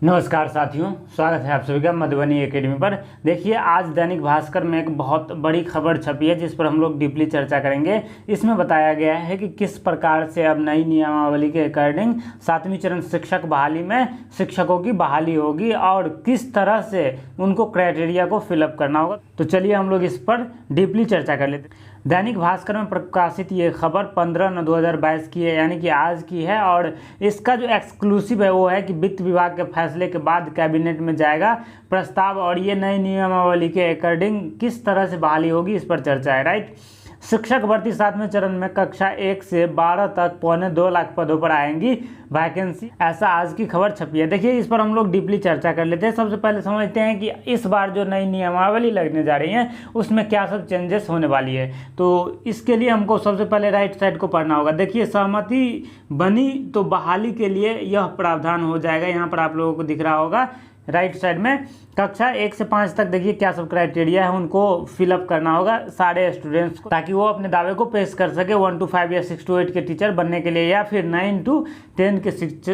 नमस्कार साथियों, स्वागत है आप सभी का मधुबनी एकेडमी पर। देखिए, आज दैनिक भास्कर में एक बहुत बड़ी खबर छपी है जिस पर हम लोग डीपली चर्चा करेंगे। इसमें बताया गया है कि किस प्रकार से अब नई नियमावली के अकॉर्डिंग 7वीं चरण शिक्षक बहाली में शिक्षकों की बहाली होगी और किस तरह से उनको क्राइटेरिया को फिलअप करना होगा। तो चलिए हम लोग इस पर डीपली चर्चा कर लेते हैं। दैनिक भास्कर में प्रकाशित ये खबर 15/9/2022 की है, यानी कि आज की है। और इसका जो एक्सक्लूसिव है वो है कि वित्त विभाग के फैसले के बाद कैबिनेट में जाएगा प्रस्ताव और ये नई नियमावली के अकॉर्डिंग किस तरह से बहाली होगी इस पर चर्चा है। राइट, शिक्षक भर्ती 7वें चरण में कक्षा 1 से 12 तक 2.25 लाख पदों पर आएंगी वैकेंसी, ऐसा आज की खबर छपी है। देखिए, इस पर हम लोग डीपली चर्चा कर लेते हैं। सबसे पहले समझते हैं कि इस बार जो नई नियमावली लगने जा रही है उसमें क्या सब चेंजेस होने वाली है। तो इसके लिए हमको सबसे पहले राइट साइड को पढ़ना होगा। देखिए, सहमति बनी तो बहाली के लिए यह प्रावधान हो जाएगा। यहाँ पर आप लोगों को दिख रहा होगा राइट साइड में कक्षा 1 से 5 तक देखिए क्या सब क्राइटेरिया है उनको फिलअप करना होगा सारे स्टूडेंट्स को, ताकि वो अपने दावे को पेश कर सके 1 to 5 या 6 to 8 के टीचर बनने के लिए या फिर 9 to 10 के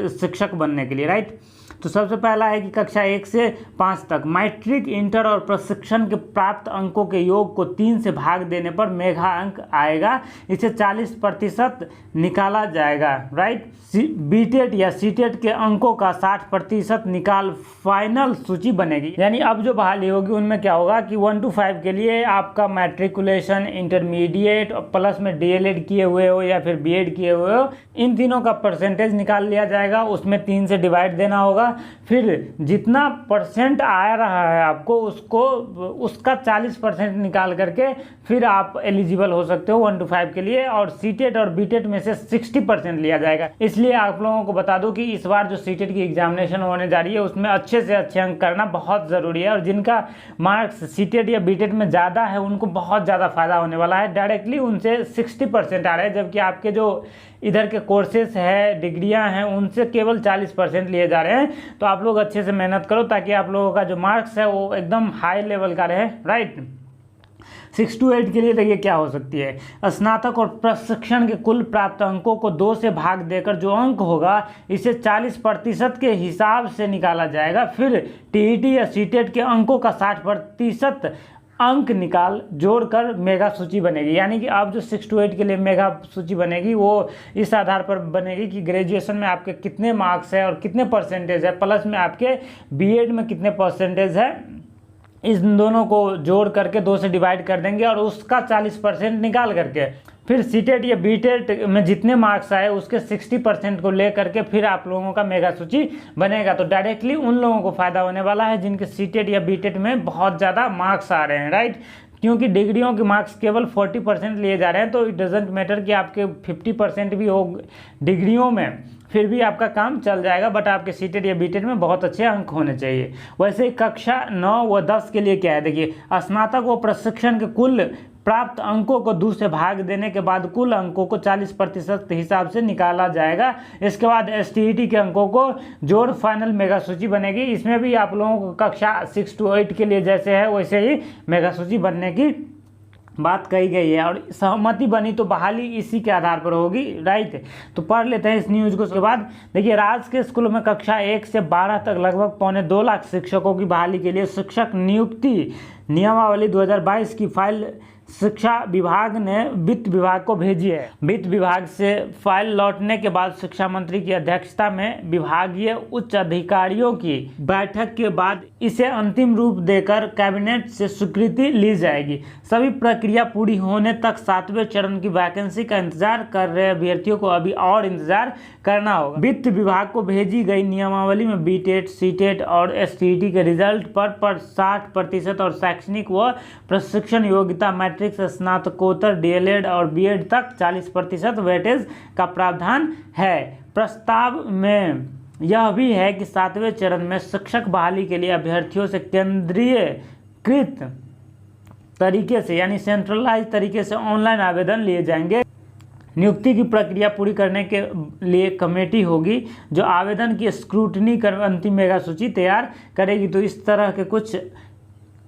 शिक्षक बनने के लिए। राइट, तो सबसे पहला है कि कक्षा 1 से 5 तक मैट्रिक, इंटर और प्रशिक्षण के प्राप्त अंकों के योग को 3 से भाग देने पर मेगा अंक आएगा। इसे 40% निकाला जाएगा। राइट, बीटेट या सीटेट के अंकों का 60% निकाल फाइनल सूची बनेगी। यानी अब जो बहाली होगी उनमें क्या होगा कि 1 to 5 के लिए आपका मैट्रिकुलेशन, इंटरमीडिएट और प्लस में डीएलएड किए हुए हो या फिर बीएड किए हुए हो, इन तीनों का परसेंटेज निकाल लिया जाएगा। उसमें 3 से डिवाइड देना होगा। फिर जितना परसेंट आ रहा है आपको उसका 40% निकाल करके फिर आप एलिजिबल हो सकते हो 1 to 5 के लिए। और सीटेट और बीटेट में से 60% लिया जाएगा। इसलिए आप लोगों को बता दूं कि इस बार जो सीटेट की एग्जामिनेशन होने जा रही है उसमें अच्छे से अच्छे अंक करना बहुत ज़रूरी है। और जिनका मार्क्स सीटेट या बीटेट में ज़्यादा है उनको बहुत ज़्यादा फायदा होने वाला है। डायरेक्टली उनसे 60% आ रहे हैं, जबकि आपके जो इधर के कोर्सेस है, डिग्रियां हैं, उनसे केवल 40% लिए जा रहे हैं। तो आप लोग अच्छे से मेहनत करो ताकि आप लोगों का जो मार्क्स है वो एकदम हाई लेवल का रहे। राइट, 6 to 8 के लिए देखिए क्या हो सकती है। स्नातक और प्रशिक्षण के कुल प्राप्त अंकों को 2 से भाग देकर जो अंक होगा इसे 40% के हिसाब से निकाला जाएगा। फिर टीईटी या सीटेट के अंकों का 60% अंक निकाल जोड़कर मेगा सूची बनेगी। यानी कि अब जो 6 to 8 के लिए मेगा सूची बनेगी वो इस आधार पर बनेगी कि ग्रेजुएशन में आपके कितने मार्क्स है और कितने परसेंटेज है, प्लस में आपके बीएड में कितने परसेंटेज है। इन दोनों को जोड़ करके 2 से डिवाइड कर देंगे और उसका 40% निकाल करके फिर सीटेट या बीटेट में जितने मार्क्स आए उसके 60% को ले करके फिर आप लोगों का मेगा सूची बनेगा। तो डायरेक्टली उन लोगों को फ़ायदा होने वाला है जिनके सीटेट या बीटेट में बहुत ज़्यादा मार्क्स आ रहे हैं। राइट, क्योंकि डिग्रियों के मार्क्स केवल 40% लिए जा रहे हैं, तो इट डजेंट मैटर कि आपके 50% भी हो डिग्रियों में, फिर भी आपका काम चल जाएगा। बट आपके सीटेट या बीटेट में बहुत अच्छे अंक होने चाहिए। वैसे ही कक्षा 9 व 10 के लिए क्या है, देखिए, स्नातक व प्रशिक्षण के कुल प्राप्त अंकों को 2 से भाग देने के बाद कुल अंकों को 40% हिसाब से निकाला जाएगा। इसके बाद एसटीईटी के अंकों को जोड़ फाइनल मेगा सूची बनेगी। इसमें भी आप लोगों को कक्षा 6 to 8 के लिए जैसे है वैसे ही मेगा सूची बनने की बात कही गई है। और सहमति बनी तो बहाली इसी के आधार पर होगी। राइट, तो पढ़ लेते हैं इस न्यूज़ को। उसके बाद देखिए, राज्य के स्कूलों में कक्षा 1 से 12 तक लगभग 2.25 लाख शिक्षकों की बहाली के लिए शिक्षक नियुक्ति नियमावली 2022 की फाइल शिक्षा विभाग ने वित्त विभाग को भेजी है। वित्त विभाग से फाइल लौटने के बाद शिक्षा मंत्री की अध्यक्षता में विभागीय उच्च अधिकारियों की बैठक के बाद इसे अंतिम रूप देकर कैबिनेट से स्वीकृति ली जाएगी। सभी प्रक्रिया पूरी होने तक 7वें चरण की वैकेंसी का इंतजार कर रहे अभ्यर्थियों को अभी और इंतजार करना होगा। वित्त विभाग को भेजी गई नियमावली में बीटेट, सीटेट और एसटीईटी के रिजल्ट पर 60% और शैक्षणिक व प्रशिक्षण योग्यता मैट्रिक से स्नातकोत्तर, डीएलएड और बीएड तक 40% वेटेज का प्रावधान है। प्रस्ताव में यह भी है कि 7वें चरण में शिक्षक बहाली के लिए अभ्यर्थियों से केंद्रीयकृत तरीके से यानी सेंट्रलाइज तरीके से ऑनलाइन आवेदन लिए जाएंगे। नियुक्ति की प्रक्रिया पूरी करने के लिए कमेटी होगी जो आवेदन की स्क्रूटनी कर अंतिम मेगा सूची तैयार करेगी। तो इस तरह के कुछ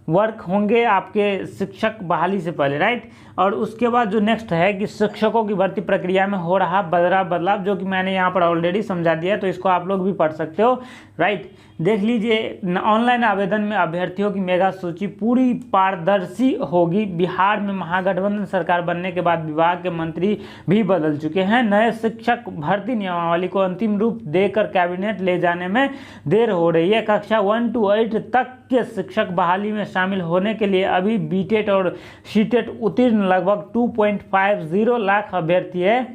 वर्क होंगे आपके शिक्षक बहाली से पहले, राइट। और उसके बाद जो नेक्स्ट है कि शिक्षकों की भर्ती प्रक्रिया में हो रहा बदलाव, जो कि मैंने यहाँ पर ऑलरेडी समझा दिया है, तो इसको आप लोग भी पढ़ सकते हो, राइट। देख लीजिए, ऑनलाइन आवेदन में अभ्यर्थियों की मेगा सूची पूरी पारदर्शी होगी। बिहार में महागठबंधन सरकार बनने के बाद विभाग के मंत्री भी बदल चुके हैं। नए शिक्षक भर्ती नियमावली को अंतिम रूप देकर कैबिनेट ले जाने में देर हो रही है। कक्षा 1 to 8 तक के शिक्षक बहाली में शामिल होने के लिए अभी बीटेट और सीटेट उत्तीर्ण लगभग 2.50 लाख अभ्यर्थी है।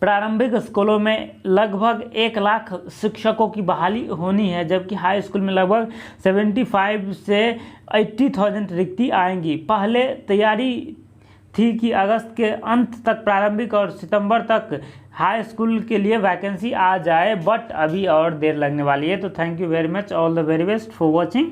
प्रारंभिक स्कूलों में लगभग 1 लाख शिक्षकों की बहाली होनी है, जबकि हाई स्कूल में लगभग 75 से 80,000 रिक्ति आएंगी। पहले तैयारी थी कि अगस्त के अंत तक प्रारंभिक और सितंबर तक हाई स्कूल के लिए वैकेंसी आ जाए, बट अभी और देर लगने वाली है। तो thank you very much, all the very best for watching.